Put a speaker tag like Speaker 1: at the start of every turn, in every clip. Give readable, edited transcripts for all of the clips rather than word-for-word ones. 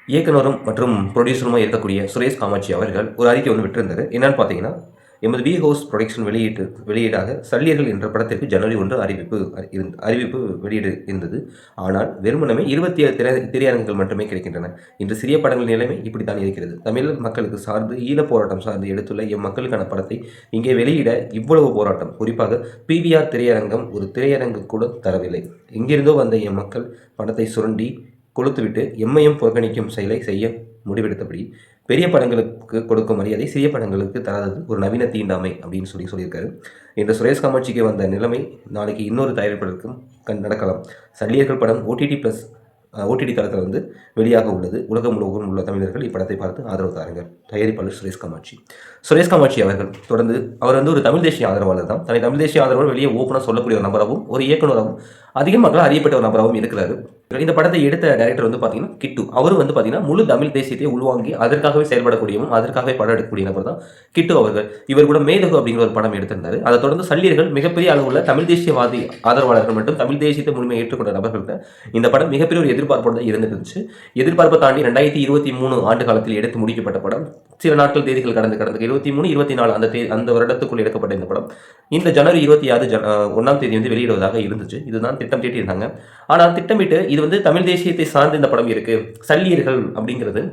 Speaker 1: இயக்குனரும் மற்றும் ப்ரொடியூசருமா இருக்கக்கூடிய சுரேஷ் காமாட்சி அவர்கள் ஒரு அறிக்கை ஒன்று விட்டிருந்தாரு. என்னன்னு பார்த்தீங்கன்னா, எமது வி ஹவுஸ் புரொடக்ஷன் வெளியீடாக சல்லியர்கள் என்ற படத்திற்கு ஜனவரி 1 அறிவிப்பு வெளியீடு இருந்தது. ஆனால் வெறுமனமே 27 திரையரங்குகள் மட்டுமே கிடைக்கின்றன. இன்று சிறிய படங்கள் நிலைமை இப்படித்தான் இருக்கிறது. தமிழ் மக்களுக்கு சார்ந்து ஈழப் போராட்டம் சார்ந்து எடுத்துள்ள மக்களுக்கான படத்தை இங்கே வெளியிட இவ்வளவு போராட்டம். குறிப்பாக பிவிஆர் திரையரங்கம் ஒரு திரையரங்கு கூட தரவில்லை. எங்கிருந்தோ வந்த மக்கள் படத்தை சுரண்டி கொளுத்துவிட்டு எம்மையும் புறக்கணிக்கும் செயலை செய்ய முடிவெடுத்தபடி பெரிய படங்களுக்கு கொடுக்கும் மரியாதை சிறிய படங்களுக்கு தராதது ஒரு நவீன தீண்டாமை அப்படின்னு சொல்லியிருக்காரு. இன்று சுரேஷ் காமாட்சிக்கு வந்த நிலைமை நாளைக்கு இன்னொரு தயாரிப்பாளருக்கும் நடக்கலாம். சல்லியர்கள் படம் ஓடிடி தளத்தில் வெளியாக உள்ளது. உலகம் முழுவதும் உள்ள தமிழர்கள் இப்படத்தை பார்த்து ஆதரவு தாருங்கள். தயாரிப்பாளர் சுரேஷ் காமாட்சி அவர்கள் தொடர்ந்து அவர் ஒரு தமிழ் தேசிய ஆதரவாளர் தான். தன்னை தமிழ் தேசிய ஆதரவாளர் வெளியே ஓப்பனாக சொல்லக்கூடிய ஒரு நபராகவும் ஒரு இயக்குநராகவும் அதிக மக்களால் அறியப்பட்ட ஒரு நபராகவும் இருக்கிறாரு. இந்த படத்தை எடுத்த டைரக்டர் பார்த்தீங்கன்னா கிட்டு. அவர் பார்த்தீங்கன்னா முழு தமிழ் தேசியத்தை உள்வாங்கி அதற்காகவே செயல்படக்கூடியவும் அதற்காகவே படம் எடுக்கக்கூடிய நபர் தான் கிட்டு அவர்கள். இவர் கூட மேதகு அப்படிங்கிற ஒரு படம் எடுத்திருந்தார். அதை தொடர்ந்து சல்லியர்கள் மிகப்பெரிய அளவுள்ள தமிழ் தேசியவாதி ஆதரவாளர்கள் மற்றும் தமிழ் தேசியத்தை முழுமையை ஏற்றுக்கொண்ட நபர்கள்ட்ட இந்த படம் மிகப்பெரிய ஒரு எதிர்பார்ப்போடு தான் இருந்துருந்துச்சு. எதிர்பார்ப்பை தாண்டி 2023 ஆண்டு காலத்தில் எடுத்து முடிக்கப்பட்ட படம். சில நாட்கள் தேதிகள் கடந்து 23, 24 அந்த வருடத்துக்குள் எடுக்கப்பட்ட இந்த படம் இந்த ஜனவரி 26 வெளியிடுவதாக இருந்துச்சு. இதுதான் திட்டம் தீட்டியிருந்தாங்க. ஆனால் திட்டமிட்டு இது தமிழ் தேசியத்தை சார்ந்து இந்த படம் இருக்கு. சல்லியர்கள் அப்படிங்கிறது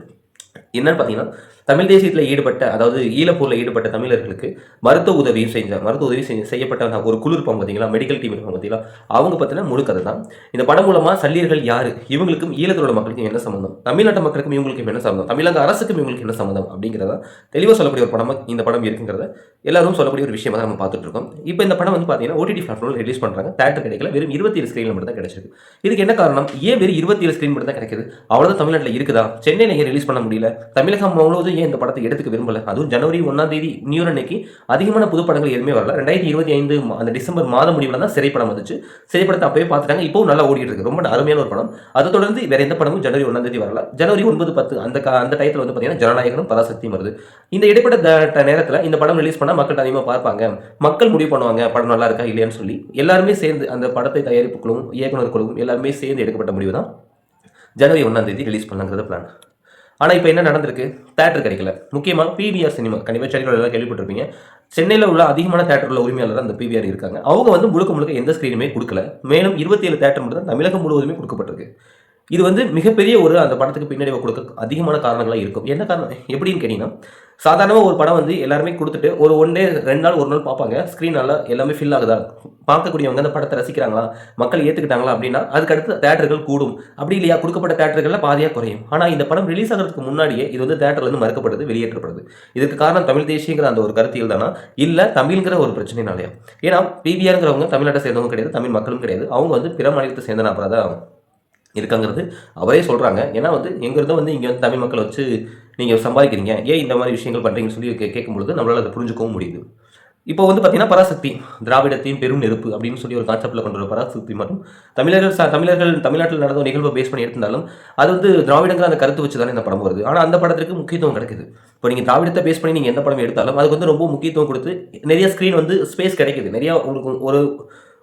Speaker 1: என்னன்னு பார்த்தீங்கன்னா, தமிழ் தேசியத்தில் ஈடுபட்ட, அதாவது ஈழப்போரில் ஈடுபட்ட தமிழர்களுக்கு மருத்துவ உதவி செய்யப்பட்ட ஒரு குழு இருப்பாங்க பார்த்தீங்களா, மெடிக்கல் டீம் இருப்பாங்க பார்த்தீங்களா, அவங்க பற்றின முழு கதை தான். இந்த படம் மூலமாக சல்லியர்கள் யார், இவங்களுக்கும் ஈழத்தோட மக்களுக்கும் என்ன சம்பந்தம், தமிழ்நாட்டு மக்களுக்கும் இவங்களுக்கும் என்ன சம்பந்தம், தமிழக அரசுக்கும் இவங்களுக்கு என்ன சம்பந்தம் அப்படிங்கிறத தெளிவாக சொல்லக்கூடிய ஒரு படமாக இந்த படம் இருக்குங்கிறத எல்லாரும் சொல்லக்கூடிய ஒரு விஷயமாக நம்ம பார்த்துட்டு இருக்கோம். இப்போ இந்த படம் பார்த்தீங்கன்னா ஓடிடி பிளாட்ஃபார்மில் ரிலீஸ் பண்ணுறாங்க. தேட்டர் கிடைக்கல, வெறும் 27 ஸ்க்ரீனில் மட்டும் தான் கிடைச்சிருக்கு. இதுக்கு என்ன காரணம்? ஏன் வெறும் 27 ஸ்க்ரீன் மட்டும் தான் கிடைக்குது? அவ்வளோதான் தமிழ்நாட்டில் இருக்குதா? சென்னையில் ஏன் ரிலீஸ் பண்ண முடியல? தமிழகம் முழுவதும் ஏன் இந்த படத்தை எடுத்துக்க விரும்பல? அதுவும் ஜனவரி 1 நியூ இயர் அன்னைக்கு அதிகமான புது படங்கள் எதுவுமே வரல. 2025 அந்த டிசம்பர் மாதம் முடிவில் தான் சிறைப்படம் வந்துச்சு. சிறைப்படத்தை அப்பவே பார்த்துட்டாங்க. இப்போவும் நல்லா ஓடிட்டு இருக்கு. ரொம்ப அருமையான ஒரு படம். அதை தொடர்ந்து வேற எந்த படமும் ஜனவரி 1 வரல. ஜனவரி 9, 10 அந்த டயத்தில் பார்த்தீங்கன்னா ஜனநாயகனும் பராசக்தியும் வருது. இந்த இடைப்பட்ட நேரத்தில் இந்த படம் ரிலீஸ் பண்ணால் மக்கள் அதிகமாக பார்ப்பாங்க, மக்கள் முடிவு பண்ணுவாங்க படம் நல்லா இருக்கா இல்லையான்னு சொல்லி எல்லாருமே சேர்ந்து அந்த படத்தை தயாரிப்பு குழுவும் இயக்குனர் குழுவும் எல்லாருமே சேர்ந்து எடுக்கப்பட்ட முடிவு தான் ஜனவரி 1 ரிலீஸ் பண்ணலாங்கிறத பிளான். ஆனால் இப்போ என்ன நடந்திருக்கு? தேட்டர் கிடைக்கல. முக்கியமாக பிவிஆர் சினிமா, கண்டிப்பாக சென்னையில் எல்லாம் கேள்விப்பட்டிருப்பீங்க. சென்னையில் உள்ள அதிகமான தேட்டர் உள்ள உரிமையாளர் அந்த பிவிஆர் இருக்காங்க. அவங்க முழுக்க எந்த ஸ்க்ரீனுமே கொடுக்கல. மேலும் 27 தேட்டர் மட்டும் தான் தமிழகம் முழுவதுமே கொடுக்கப்பட்டிருக்கு. இது மிகப்பெரிய ஒரு அந்த படத்துக்கு பின்னடைவை கொடுக்க அதிகமான காரணங்களாக இருக்கும். என்ன காரணம் எப்படின்னு கேட்டீங்கன்னா, சாதாரணமாக ஒரு படம் எல்லாருமே கொடுத்துட்டு ஒரு 1 டே 2 நாள் 1 நாள் பார்ப்பாங்க. ஸ்க்ரீனால் எல்லாமே ஃபில் ஆகுதா, பார்க்கக்கூடியவங்க அந்த படத்தை ரசிக்கிறாங்களா, மக்கள் ஏற்றுக்கிட்டாங்களா அப்படின்னா அதுக்கடுத்து தேட்டர்கள் கூடும். அப்படி இல்லையா, கொடுக்கப்பட்ட தேட்டர்களில் பாதியாக குறையும். ஆனால் இந்த படம் ரிலீஸ் ஆகிறதுக்கு முன்னாடியே இது தேட்டர்லேருந்து மறுக்கப்படுது, வெளியேற்றப்படுது. இதுக்கு காரணம் தமிழ் தேசியங்கிற அந்த ஒரு கருத்தியல் தானா, இல்லை தமிழ்ங்கிற ஒரு பிரச்சனைனாலையா? ஏன்னா பிவிஆருங்கிறவங்க தமிழ்நாட்டை சேர்ந்தவங்க கிடையாது, தமிழ் மக்களும் கிடையாது. அவங்க பிற மாநிலத்தை சேர்ந்த நபராக தான் இருக்காங்கிறது அவரே சொல்கிறாங்க. ஏன்னா எங்கிருந்தோ இங்கே தமிழ் மக்கள் வச்சு நீங்கள் சம்பாதிக்கிறீங்க, ஏன் இந்த மாதிரி விஷயங்கள் பண்ணுறீங்கன்னு சொல்லி கேட்கும்பொழுது நம்மளால் அதை புரிஞ்சுக்கவும் முடியுது. இப்போ பார்த்தீங்கன்னா பராசக்தி, திராவிடத்தையும் பெரும் நெருப்பு அப்படின்னு சொல்லி ஒரு கான்செப்டில் கொண்டு வர பராசக்தி மற்றும் தமிழர்கள் தமிழ்நாட்டில் நடந்த நிகழ்வை பேஸ் பண்ணி எடுத்திருந்தாலும் அது திராவிடங்கிற அந்த கருத்து வச்சு தானே இந்த படம் வருது. ஆனால் அந்த படத்திற்கு முக்கியத்துவம் கிடைக்குது. இப்போ நீங்கள் திராவிடத்தை பேஸ் பண்ணி நீங்கள் எந்த படம் எடுத்தாலும் அதுக்கு ரொம்ப முக்கியத்துவம் கொடுத்து நிறைய ஸ்க்ரீன் ஸ்பேஸ் கிடைக்குது, நிறையா உங்களுக்கு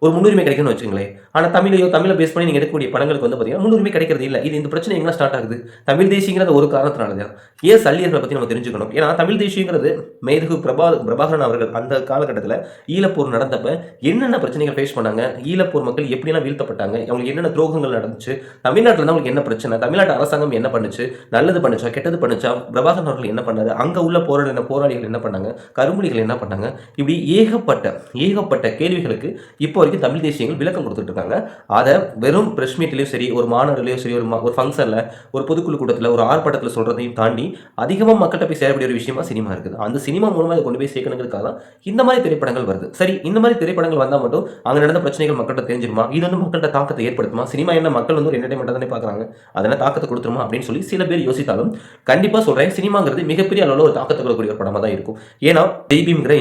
Speaker 1: ஒரு முன்னுரிமை கிடைக்குன்னு வச்சுங்களேன். ஆனால் தமிழை பேஸ் பண்ணி நீங்கள் எடுக்கக்கூடிய படங்களுக்கு பார்த்தீங்கன்னா முன்னுரிமை கிடைக்கிறது இல்லை. இந்த பிரச்சனை எங்கே ஸ்டார்ட் ஆகுது? தமிழ் தேசியங்கிறது ஒரு காரணத்தினால தான். ஏன் சல்லியர்களை பற்றி நம்ம தெரிஞ்சுக்கணும். ஏன்னா தமிழ் தேசியங்கிறது மேதகு பிரபாகரன் அவர்கள் அந்த காலகட்டத்தில் ஈழப்போர் நடந்தப்ப என்னென்ன பிரச்சனைகள் ஃபேஸ் பண்ணாங்க, ஈழப்போர் மக்கள் எப்படிலாம் வீழ்த்தப்பட்டாங்க, அவங்களுக்கு என்னென்ன துரோகங்கள் நடந்துச்சு, தமிழ்நாட்டில் தான் அவங்களுக்கு என்ன பிரச்சனை, தமிழ்நாட்டு அரசாங்கம் என்ன பண்ணுச்சு, நல்லது பண்ணுச்சா கெட்டது பண்ணுச்சா, பிரபாகரன் அவர்கள் என்ன பண்ணாரு, அங்கே உள்ள போராளிகள் என்ன பண்ணாங்க, கரும்புலிகள் என்ன பண்ணாங்க, இப்படி ஏகப்பட்ட கேள்விகளுக்கு இப்போ வரைக்கும் தமிழ் தேசியங்கள் விளக்கம் கொடுத்துட்டு இருக்காங்க. அதை வெறும் பிரஸ் மீட்லையும் சரி, ஒரு மாநாடுலையும் சரி, ஒரு ஃபங்க்ஷனில், ஒரு பொதுக்குழு கூட்டத்தில், ஒரு ஆர்ப்பாட்டத்தில் சொல்றதையும் தாண்டி அதிகமாக மக்கள்கிட்ட போய் சேரக்கூடிய ஒரு விஷயமா சினிமா இருக்குது. அந்த சினிமா மூலமாக கொண்டு போய் சேர்க்கணுங்கிறதுக்காக தான் இந்த மாதிரி திரைப்படங்கள் வருது. சரி, இந்த மாதிரி திரைப்படங்கள் வந்தால் மட்டும் அங்கே நடந்த பிரச்சனைகள் மக்கள்கிட்ட தெரிஞ்சிருமா, இது மக்கள்கிட்ட தாக்கத்தை ஏற்படுத்துமா, சினிமா என்ன மக்கள் ஒரு என்டர்டைன்மெண்ட்டாக தானே பார்க்குறாங்க, அதனால் தாக்கத்தை கொடுத்துருமா அப்படின்னு சொல்லி சில பேர் யோசித்தாலும் கண்டிப்பாக சொல்கிறேன், சினிமாங்கிறது மிகப்பெரிய அளவில் ஒரு தாக்கத்தை கொடுக்கக்கூடிய ஒரு படமாக தான் இருக்கும். ஏன்னா தெய்வீங்கிற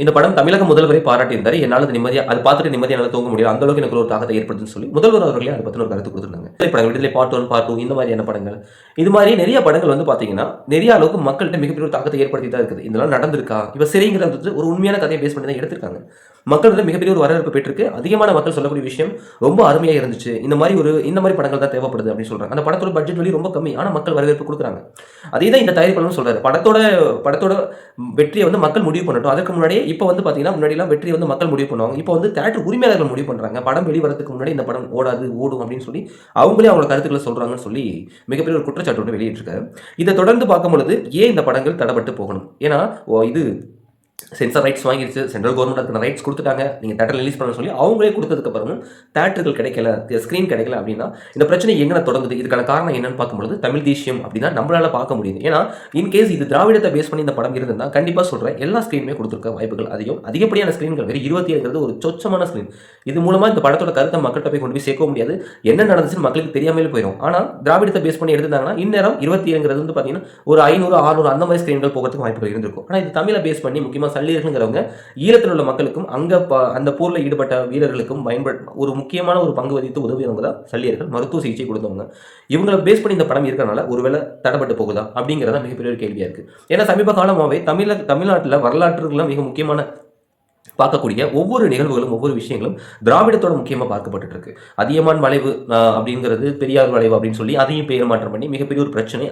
Speaker 1: இந்த படம் தமிழக முதல்வரை பாராட்டியிருந்தார். என்னால் நிம்மதியாக அது பார்த்துட்டு நிம்மதியாக தூங்க முடியும், அந்த அளவுக்கு எனக்கு ஒரு தாக்கத்தை ஏற்படுத்துன்னு சொல்லி முதல்வர் அவர்களே அதை பற்றின ஒரு கருத்து கொடுத்துருந்தாங்க. படங்கள் விடுதலை பார்ட் 1 பார்ட் 2 இந்த மாதிரியான படங்கள், இது மாதிரி நிறைய படங்கள் பார்த்தீங்கன்னா நிறைய அளவுக்கு மக்கள்கிட்ட மிகப்பெரிய ஒரு தாக்கத்தை ஏற்படுத்தி தான் இருக்குது. இதெல்லாம் நடந்திருக்கா, இப்போ சிறைங்கிறது ஒரு உண்மையான கதையை பேஸ் பண்ணி தான் எடுத்திருக்காங்க. மக்கள் வந்து மிகப்பெரிய ஒரு வரவேற்பு பெற்றிருக்கு. அதிகமான மக்கள் சொல்லக்கூடிய விஷயம் ரொம்ப அருமையாக இருந்துச்சு, இந்த மாதிரி படங்கள் தான் தேவைப்படுது அப்படின்னு சொல்றாங்க. அந்த படத்தோட பட்ஜெட் வெளியே ரொம்ப கம்மி, ஆனால் மக்கள் வரவேற்பு கொடுக்குறாங்க. அதே தான் இந்த தயாரிப்பாளரும் சொல்றாரு. படத்தோட வெற்றியை வந்து மக்கள் முடிவு பண்ணட்டும். அதுக்கு முன்னாடியே இப்போ வந்து பார்த்தீங்கன்னா, முன்னாடிலாம் வெற்றியை வந்து மக்கள் முடிவு பண்ணுவாங்க. இப்போ வந்து தியேட்டர் உரிமையாளர்கள் முடிவு பண்ணுறாங்க. படம் வெளிவரதுக்கு முன்னாடி இந்த படம் ஓடாது, ஓடும் அப்படின்னு சொல்லி அவங்களே அவங்களோட கருத்துக்களை சொல்றாங்கன்னு சொல்லி மிகப்பெரிய ஒரு குற்றச்சாட்டு ஒன்று வெளியிட்டிருக்காரு. இதை தொடர்ந்து பார்க்கும் பொழுது ஏன் இந்த படங்கள் தடப்பட்டு போகணும்? ஏன்னா இது சென்சார் ரைட்ஸ் வாங்கிடுச்சு, சென்ட்ரல் கவர்மெண்ட் அதுக்கு ரைட்ஸ் கொடுத்துட்டாங்க, நீங்கள் தேட்டர் ரிலீஸ் பண்ண சொல்லி அவங்களே கொடுத்ததுக்கப்புறமும் தேட்டர்கள் கிடைக்கல, ஸ்க்ரீன் கிடைக்கல அப்படின்னா இந்த பிரச்சனை எங்கே தொடங்குது? இதுக்கான காரணம் என்னன்னு பார்க்கும்பொழுது தமிழ் தேசியம் அப்படின்னா நம்மளால பார்க்க முடியுது. ஏன்னா இன்கேஸ் இது திராவிடத்தை பேஸ் பண்ணி இந்த படம் இருந்ததுன்னா கண்டிப்பாக சொல்கிறேன் எல்லா ஸ்க்ரீனுமே கொடுத்துருக்க வாய்ப்புகள் அதிகப்படியான ஸ்க்ரீன்கள் வெறும் 27 ஒரு சொச்சமான ஸ்க்ரீன். இது மூலமாக இந்த படத்தோட கருத்தை மக்கள்கிட்ட போய் கொண்டு போய் சேர்க்க முடியாது, என்ன நடந்துச்சுன்னு மக்களுக்கு தெரியாமலே போயிடும். ஆனால் திராவிடத்தை பேஸ் பண்ணி எடுத்தாங்கன்னா இந்நேரம் 27 வந்து பார்த்தீங்கன்னா ஒரு 500 600 அந்த மாதிரி ஸ்க்ரீன்கள் போகிறதுக்கு வாய்ப்புகள் இருந்திருக்கும். ஆனால் இது தமிழை பேஸ் பண்ணி முக்கியமாக சல்லியர்கள்ங்கிறவங்க ஈழத்தில் உள்ள மக்களுக்கும் அந்த போரில் ஈடுபட்ட வீரர்களுக்கும் ஒரு முக்கியமான ஒரு பங்கு வகித்து உதவியவங்க தான் சல்லியர்கள், மருத்துவ சிகிச்சை கொடுத்தவங்க. இவங்களை பேஸ் பண்ணி இந்த படம் இருக்கிறனால ஒருவேளை தடப்பட்டு போகுதா அப்படிங்கிறத மிகப்பெரிய ஒரு கேள்வியாக இருக்குது. ஏன்னா சமீப காலமாகவே தமிழ்நாட்டில் வரலாற்றுலாம் மிக முக்கியமான பார்க்கக்கூடிய ஒவ்வொரு நிகழ்வுகளும் ஒவ்வொரு விஷயங்களும் திராவிடத்தோட முக்கியமாக பார்க்கப்பட்டு இருக்கு. அதியமான் வளைவு அப்படிங்கிறது பெரியார் வளைவு அப்படின்னு சொல்லி அதையும் பேர் மாற்றம் பண்ணி மிகப்பெரிய ஒரு பிரச்சனை,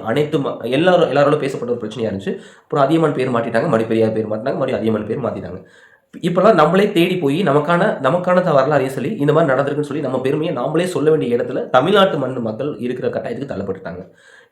Speaker 1: எல்லாராலும் பேசப்பட்ட ஒரு பிரச்சனையாக இருந்துச்சு. அப்புறம் அதியமான் பேர் மாற்றிட்டாங்க, மறுபடியும் பெரியார் பேர் மாற்றினாங்க, மறுபடியும் அதியமான் பேர் மாற்றிட்டாங்க. இப்போல்லாம் நம்மளே தேடி போய் நமக்கான வரலாறையும் சொல்லி இந்த மாதிரி நடந்திருக்குன்னு சொல்லி நம்ம பெருமையை நாமளே சொல்ல வேண்டிய இடத்துல தமிழ்நாட்டு மக்கள் இருக்கிற கட்டாயத்துக்கு தள்ளப்பட்டுட்டாங்க.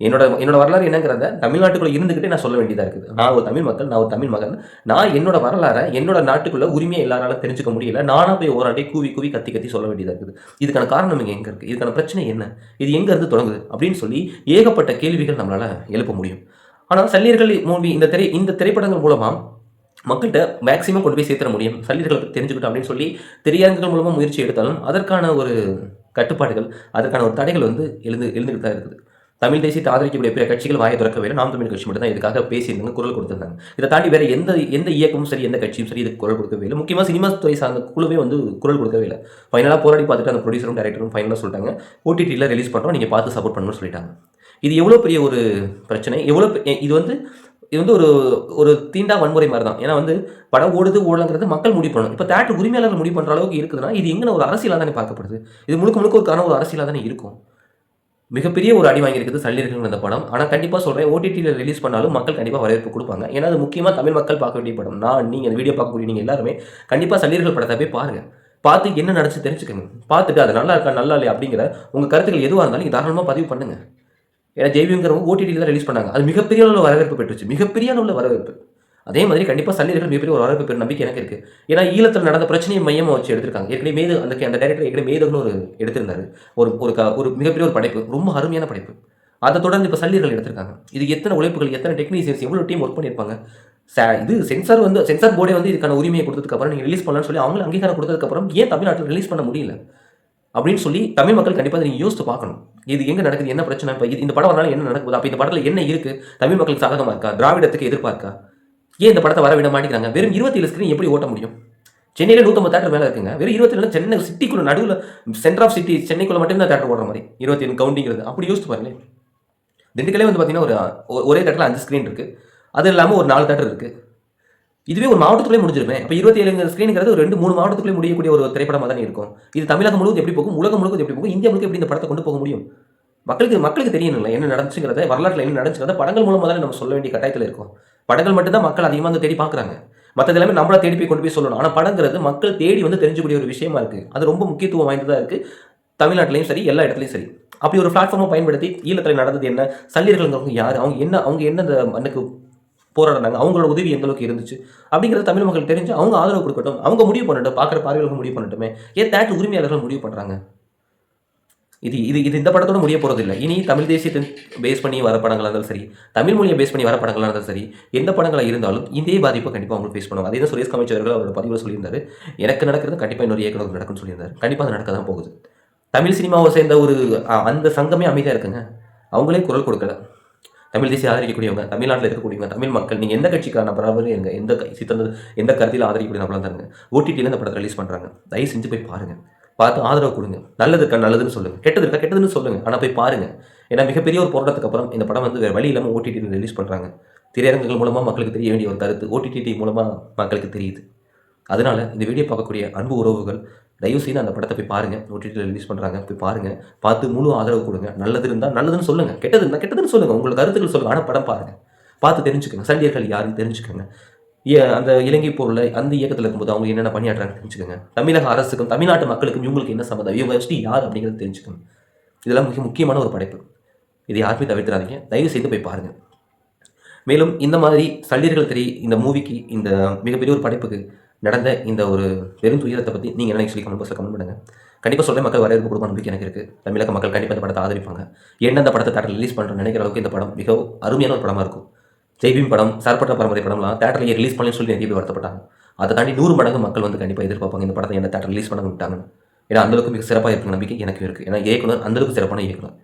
Speaker 1: என்னோட வரலாறு என்னங்கிறத தமிழ்நாட்டுக்குள்ள இருந்துகிட்டே நான் சொல்ல வேண்டியதாக இருக்குது. நான் ஒரு தமிழ் மக்கள், நான் ஒரு தமிழ் மகன், நான் என்னோட வரலாறை என்னோட நாட்டுக்குள்ள உரிமையை எல்லாராலும் தெரிஞ்சுக்க முடியல, நானாக போய் ஓராட்டை கூவி கத்தி சொல்ல வேண்டியதாக இருக்குது. இதுக்கான காரணம் இங்கே எங்கே இருக்குது? இதுக்கான பிரச்சனை என்ன? இது எங்கே இருந்து தொடங்குது அப்படின்னு சொல்லி ஏகப்பட்ட கேள்விகள் நம்மளால எழுப்ப முடியும். ஆனால் சல்லியர்கள் மூவி இந்த திரைப்படங்கள் மூலமாக மக்கள்கிட்ட மேக்ஸிமம் கொண்டு போய் சேர்த்துட முடியும், சல்லியர்களை பற்றி தெரிஞ்சுக்கிட்டோம் அப்படின்னு சொல்லி திரையரங்குகள் மூலமாக முயற்சி எடுத்தாலும் அதற்கான ஒரு கட்டுப்பாடுகள், அதற்கான ஒரு தடைகள் வந்து எழுந்துகிட்டு தான் இருக்குது. தமிழ் தேசியத்தை ஆதரிக்கக்கூடிய பிற கட்சிகள் வாயை திறக்கவே இல்லை. நாம் தமிழ் கட்சி மட்டும் தான் இதுக்காக பேசியிருந்தாங்க, குரல் கொடுத்திருந்தாங்க. இதை தாண்டி வேற எந்த இயக்கமும் சரி, எந்த கட்சியும் சரி இதுக்கு குரல் கொடுக்கவே இல்லை. முக்கியமாக சினிமா துறை சார்ந்த குழுவே வந்து குரல் கொடுக்கவே இல்லை. ஃபைனலாக போராடி பார்த்துட்டு அந்த ப்ரொடியூசரும் டைரக்டரும் ஃபைனலாக சொல்லிட்டாங்க, OTTயில் ரிலீஸ் பண்ணுறோம், நீங்கள் பார்த்து சப்போர்ட் பண்ணணும்னு சொல்லிட்டாங்க. இது எவ்வளோ பெரிய ஒரு பிரச்சனை, இது வந்து ஒரு தீண்டா வன்முறை மாதிரி தான். ஏன்னா வந்து படம் ஓடலங்கிறது மக்கள் முடிவு பண்ணணும். இப்போ தேட்டர் உரிமையாளர்கள் முடிவு பண்ணுற அளவுக்கு இருக்குதுன்னா இது எங்கே ஒரு அரசியலாக தானே பார்க்கப்படுது? இது முழுக்க ஒரு அரசியலாக தானே இருக்கும். மிகப்பெரிய ஒரு அடி வாங்கியிருக்குது சல்லியர்கள் அந்த படம். ஆனால் கண்டிப்பாக சொல்கிறேன், OTTயில் ரிலீஸ் பண்ணாலும் மக்கள் கண்டிப்பாக வரவேற்பு கொடுப்பாங்க. ஏன்னா அது முக்கியமாக தமிழ் மக்கள் பார்க்க வேண்டிய படம். நீங்கள் அந்த வீடியோ பார்க்கக்கூடிய நீங்கள் எல்லாருமே கண்டிப்பாக சல்லியர்கள் படத்தை போய் பாருங்கள், பார்த்து என்ன நடந்துச்சு தெரிஞ்சுக்கங்க, பார்த்துட்டு அது நல்லா இருக்கா நல்லா இல்லையா அப்படிங்கிற உங்கள் கருத்துக்கள் எதுவாக இருந்தாலும் நீங்கள் தாராளமாக பதிவு பண்ணுங்கள். ஏன்னா ஜெய்விங்கிறவங்க OTTயில் தான் ரிலீஸ் பண்ணாங்க, அது மிகப்பெரிய அளவில் வரவேற்பு பெற்றுச்சு, மிகப்பெரிய அளவில் வரவேற்பு. அதே மாதிரி கண்டிப்பாக சல்லியர்கள் மிகப்பெரிய ஒரு வரவேற்பு பெறும் நம்பிக்கை எனக்கு இருக்குது. ஏன்னா ஈழத்தில் நடந்த பிரச்சனையை மையமாக வச்சு எடுத்திருக்காங்க. ஏற்கனவே அந்த டைரக்டர் ஏற்கனவே மேதகுன்னு எடுத்திருந்தாரு, ஒரு மிகப்பெரிய ஒரு படைப்பு, ரொம்ப அருமையான படைப்பு. அதை தொடர்ந்து இப்போ சல்லியர்கள் எடுத்திருக்காங்க. இது எத்தனை உழைப்புகள், எத்தனை டெக்னீஷியன்ஸ், எவ்வளோ டீம் ஒர்க் பண்ணியிருப்பாங்க. இது சென்சார் போர்டே வந்து இதுக்கான உரிமையை கொடுத்ததுக்கப்புறம் நீங்கள் ரிலீஸ் பண்ணலாம்னு சொல்லி அவங்களும் அங்கீகாரம் கொடுத்ததுக்கப்புறம் ஏன் தமிழ்நாட்டில் ரிலீஸ் பண்ண முடியல அப்படின்னு சொல்லி தமிழ் மக்கள் கண்டிப்பாக நீங்கள் யோசித்து பார்க்கணும். இது எங்கே நடக்குது, என்ன பிரச்சனை, இப்போ இந்த படம் வரனால என்ன நடக்குது, அப்போ இந்த படத்தில் என்ன இருக்குது, தமிழ் மக்களுக்கு சாதகமாக இருக்கா, திராவிடத்துக்கு எதிர்பார்க்கா, ஏன் இந்த படத்தை வர விட மாட்டேங்கிறாங்க? வெறும் 27 ஸ்க்ரீன் எப்படி ஓட்ட முடியும்? சென்னையில் 150 தேட்டர் மேலே இருக்குங்க. வெறும் 27 சென்னை சிட்டிக்குள்ள நடுவில் சென்டர் ஆஃப் சிட்டி சென்னைக்குள்ள மட்டும்தான் தேட்டர் ஓடுற மாதிரி 27 கவுண்டிங்கிறது. அப்படி யோசிச்சு பாருங்களேன். திண்டுக்கல்லே வந்து பார்த்தீங்கன்னா ஒரே தேட்டரில் 5 ஸ்க்ரீன் இருக்குது, அது இல்லாமல் ஒரு 4 தேட்டர் இருக்குது. இதுவே ஒரு மாவட்டத்துக்குள்ளே முடிஞ்சிருமே. இப்போ 27 ஸ்க்ரீனுங்கிறது ஒரு 2-3 மாவட்டத்துக்குள்ளே முடியக்கூடிய ஒரு திரைப்படமாக தானே இருக்கும். இது தமிழகம் முழுவதும் எப்படி போகும், உலகம் முழுவதும் எப்படி போகும், இந்தியா முழுக்க எப்படி இந்த படத்தை கொண்டு போக முடியும்? மக்களுக்கு தெரியணும்ல என்ன நடந்துச்சுங்கிறத, வரலாற்றில் என்ன நடந்துச்சுங்கிறத படங்கள் மூலமாக தானே நம்ம சொல்ல வேண்டிய கட்டாயத்தில் இருக்கும். படங்கள் மட்டும்தான் மக்கள் அதிகமாக வந்து தேடி பார்க்குறாங்க, மற்றது எல்லாமே நம்மளா தேடி போய் கொண்டு போய் சொல்லணும். ஆனால் படங்கிறது மக்கள் தேடி வந்து தெரிஞ்சக்கூடிய ஒரு விஷயமா இருக்குது. அது ரொம்ப முக்கியத்துவம் வாய்ந்ததாக இருக்குது தமிழ்நாட்டிலையும் சரி, எல்லா இடத்துலையும் சரி. அப்படி ஒரு பிளாட்ஃபார்மை பயன்படுத்தி ஈழத்தில் நடந்தது என்ன, சல்லியர்கள்ங்கிறவங்க யார், அவங்க என்ன இந்த மண்ணுக்கு போராடினாங்க, அவங்களோட உதவி எந்த அளவுக்கு இருந்துச்சு அப்படிங்கிறது தமிழ் மக்கள் தெரிஞ்சு அவங்க ஆதரவு கொடுக்கட்டும், அவங்க முடிவு பண்ணட்டும், பார்க்குற பார்வையாளர்கள் முடிவு பண்ணட்டுமே. ஏன் தேட்டர் உரிமையாளர்கள் முடிவு பண்ணுறாங்க? இது இந்த படத்தோட முடிய போகிறது இல்லை. இனி தமிழ் தேசியத்தை பேஸ் பண்ணி வர படங்களாக இருந்தாலும் சரி, தமிழ் மொழியை பேஸ் பண்ணி வர படங்களாக இருந்தாலும் சரி, எந்த படங்களாக இருந்தாலும் இதே பாதிப்பை கண்டிப்பாக அவங்க ஃபேஸ் பண்ணுவாங்க. அதே தான் சுரேஷ் காமாட்சி அவர்கள் அவரோட பதிவில் சொல்லியிருந்தார். எனக்கு நடக்கிறது கண்டிப்பாக இன்னொரு இயக்குனர் நடக்கும்னு சொல்லியிருந்தார். கண்டிப்பாக அது நடக்க தான் போகுது. தமிழ் சினிமாவை சேர்ந்த அந்த சங்கமே அமைதியாக இருக்குங்க, அவங்களே குரல் கொடுக்கல. தமிழ் தேசிய ஆதரிக்கக்கூடியவங்க, தமிழ்நாட்டில் இருக்கக்கூடியவங்க, தமிழ் மக்கள், நீங்கள் எந்த கட்சிக்கான பரவாயில்ல எங்க எந்த கருத்தில் ஆதரிக்கக்கூடிய நபராக தாங்க OTTயில் இந்த படத்தை ரிலீஸ் பண்ணுறாங்க. தயவு செஞ்சு போய் பாருங்கள், பார்த்து ஆதரவு கொடுங்க. நல்லதுன்னு சொல்லுங்கள், கெட்டதுன்னு சொல்லுங்கள், ஆனால் போய் பாருங்கள். ஏன்னா மிகப்பெரிய ஒரு போராட்டத்துக்கு அப்புறம் இந்த படம் வந்து வேறு வழி இல்லாமல் OTTயில் ரிலீஸ் பண்ணுறாங்க. திரையரங்குகள் மூலமாக மக்களுக்கு தெரிய வேண்டிய ஒரு கருத்து OTT மூலமாக மக்களுக்கு தெரியுது. அதனால இந்த வீடியோ பார்க்கக்கூடிய அன்பு உறவுகள் தயவு செய்து அந்த படத்தை போய் பாருங்கள். ஓடிடியில் ரிலீஸ் பண்ணுறாங்க, போய் பாருங்கள். பார்த்து முழு ஆதரவு கொடுங்க. நல்லது இருந்தால் நல்லதுன்னு சொல்லுங்கள், கெட்டது இருந்தால் கெட்டதுன்னு சொல்லுங்கள். உங்களுக்கு கருத்துக்கள் சொல்லுங்கள். ஆனால் படம் பாருங்கள், பார்த்து தெரிஞ்சுக்கோங்க. சண்டியர்கள் யாருன்னு தெரிஞ்சுக்கோங்க. அந்த இலங்கை போரில் அந்த இயக்கத்தில் இருக்கும்போது அவங்க என்னென்ன பணியாற்றுறாங்கன்னு தெரிஞ்சுக்கோங்க. தமிழக அரசுக்கும் தமிழ்நாட்டு மக்களுக்கும் இவங்களுக்கு என்ன சம்மந்தம், இவங்க ஃபஸ்ட்டு யார் அப்படிங்கிறது தெரிஞ்சுக்கோங்க. இதெல்லாம் மிக முக்கியமான ஒரு படைப்பு. இதை யாருமே தவிர்த்துறாதீங்க. தயவு செய்து போய் பாருங்கள். மேலும் இந்த மாதிரி சண்டியர்கள் 3 இந்த மூவிக்கு, இந்த மிகப்பெரிய ஒரு படைப்புக்கு நடந்த இந்த ஒரு பெரும் துயரத்தை பற்றி நீங்கள் என்ன சொல்லி கமெண்ட் பாக்ஸில் கமெண்ட் பண்ணுங்கள். கண்டிப்பாக சொல்ல மக்கள் வரவேற்பு கொடுக்க நம்பிக்கை எனக்கு இருக்குது. தமிழக மக்கள் கண்டிப்பாக இந்த படத்தை ஆதரிப்பாங்க. என்ன இந்த படத்தை தேட்டரில் ரிலீஸ் பண்ணுறேன்னு நினைக்கிற அளவுக்கு இந்த படம் மிகவும் அருமையான ஒரு படமாக இருக்கும். ஜெய்பீம் படம், சார்பட்ட பரம்பரை படம்லாம் தேட்டரில் ரிலீஸ் பண்ணலன்னு சொல்லி நிறைய பேர் வருத்தப்பட்டாங்க. அதை தாண்டி 100 மடங்கு மக்கள் வந்து கண்டிப்பாக எதிர்பார்ப்பாங்க இந்த படத்தை என்ன தேட்டர் ரிலீஸ் பண்ண விட்டாங்கன்னு. ஏன்னா அந்தளவுக்கு மிக சிறப்பாக இருக்கிற நம்பிக்கை எனக்கு இருக்குது. ஏன்னா இயக்குனர் அந்தளவுக்கு சிறப்பான இயக்குனர்.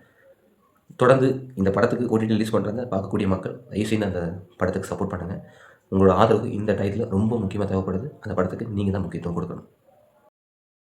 Speaker 1: தொடர்ந்து இந்த படத்துக்கு ஓடிடி ரிலீஸ் பண்ணுறாங்க. பார்க்கக்கூடிய மக்கள் தயவுசெய்து அந்த படத்துக்கு சப்போர்ட் பண்ணுங்கள். உங்களோட ஆதரவு இந்த டயத்தில் ரொம்ப முக்கியமாக தேவைப்படுது. அந்த படத்துக்கு நீங்கள் தான் முக்கியத்துவம் கொடுக்கணும்.